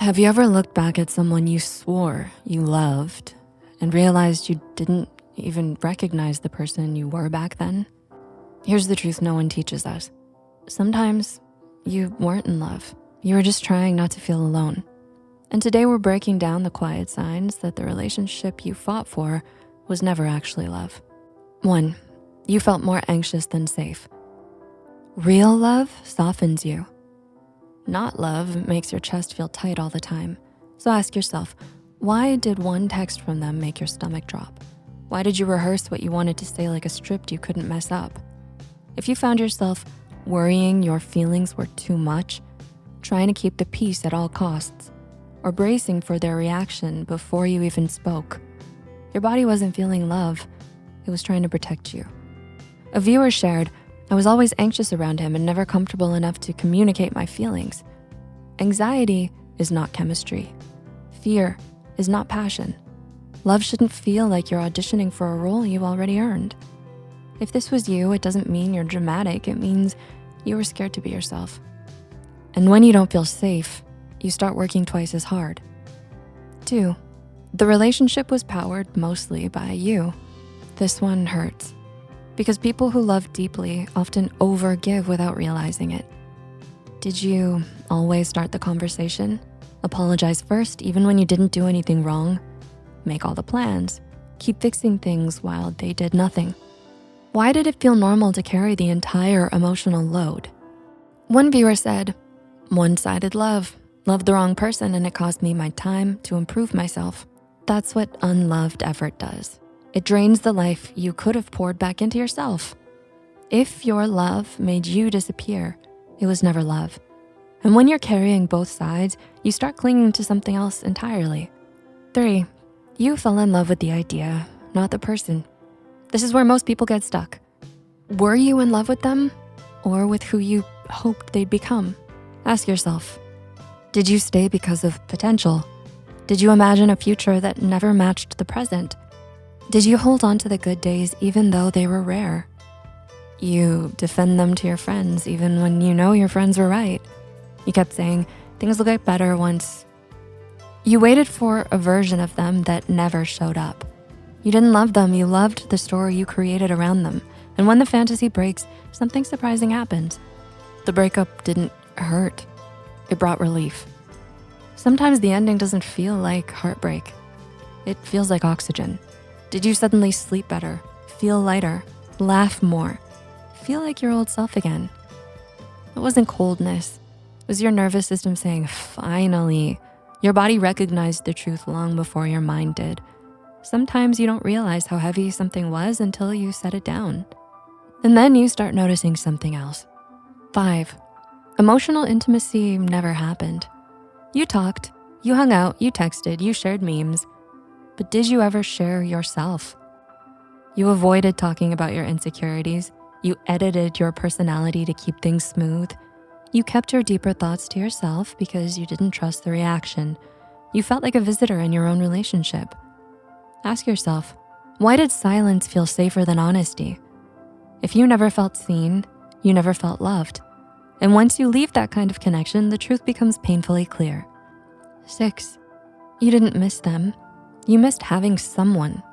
Have you ever looked back at someone you swore you loved and realized you didn't even recognize the person you were back then? Here's the truth no one teaches us. Sometimes you weren't in love. You were just trying not to feel alone. And today we're breaking down the quiet signs that the relationship you fought for was never actually love. 1, you felt more anxious than safe. Real love softens you. Not love makes your chest feel tight all the time. So ask yourself, why did one text from them make your stomach drop? Why did you rehearse what you wanted to say like a script you couldn't mess up? If you found yourself worrying your feelings were too much, trying to keep the peace at all costs, or bracing for their reaction before you even spoke, your body wasn't feeling love, it was trying to protect you. A viewer shared, I was always anxious around him and never comfortable enough to communicate my feelings. Anxiety is not chemistry. Fear is not passion. Love shouldn't feel like you're auditioning for a role you already earned. If this was you, it doesn't mean you're dramatic, it means you were scared to be yourself. And when you don't feel safe, you start working twice as hard. 2, the relationship was powered mostly by you. This one hurts. Because people who love deeply often overgive without realizing it. Did you always start the conversation? Apologize first, even when you didn't do anything wrong? Make all the plans, keep fixing things while they did nothing. Why did it feel normal to carry the entire emotional load? One viewer said, one-sided love, loved the wrong person and it cost me my time to improve myself. That's what unloved effort does. It drains the life you could have poured back into yourself. If your love made you disappear, it was never love. And when you're carrying both sides, you start clinging to something else entirely. 3, you fell in love with the idea, not the person. This is where most people get stuck. Were you in love with them or with who you hoped they'd become? Ask yourself, did you stay because of potential? Did you imagine a future that never matched the present? Did you hold on to the good days even though they were rare? You defend them to your friends even when you know your friends were right. You kept saying, things will get better once. You waited for a version of them that never showed up. You didn't love them, you loved the story you created around them. And when the fantasy breaks, something surprising happens. The breakup didn't hurt, it brought relief. Sometimes the ending doesn't feel like heartbreak. It feels like oxygen. Did you suddenly sleep better, feel lighter, laugh more, feel like your old self again? It wasn't coldness. It was your nervous system saying, finally. Your body recognized the truth long before your mind did. Sometimes you don't realize how heavy something was until you set it down. And then you start noticing something else. 5, emotional intimacy never happened. You talked, you hung out, you texted, you shared memes. But did you ever share yourself? You avoided talking about your insecurities. You edited your personality to keep things smooth. You kept your deeper thoughts to yourself because you didn't trust the reaction. You felt like a visitor in your own relationship. Ask yourself, why did silence feel safer than honesty? If you never felt seen, you never felt loved. And once you leave that kind of connection, the truth becomes painfully clear. 6, you didn't miss them. You missed having someone.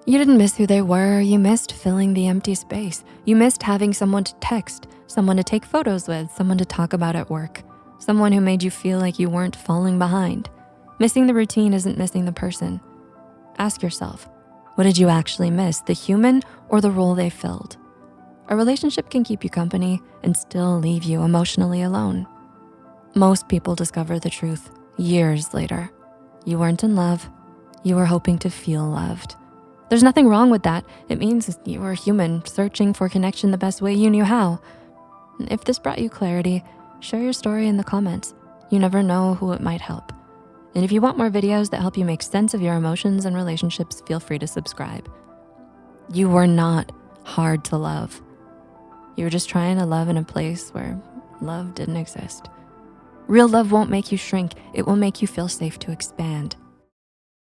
You didn't miss who they were, you missed filling the empty space. You missed having someone to text, someone to take photos with, someone to talk about at work, someone who made you feel like you weren't falling behind. Missing the routine isn't missing the person. Ask yourself, what did you actually miss, the human or the role they filled? A relationship can keep you company and still leave you emotionally alone. Most people discover the truth years later. You weren't in love. You were hoping to feel loved. There's nothing wrong with that. It means you were human, searching for connection the best way you knew how. If this brought you clarity, share your story in the comments. You never know who it might help. And if you want more videos that help you make sense of your emotions and relationships, feel free to subscribe. You were not hard to love. You were just trying to love in a place where love didn't exist. Real love won't make you shrink. It will make you feel safe to expand.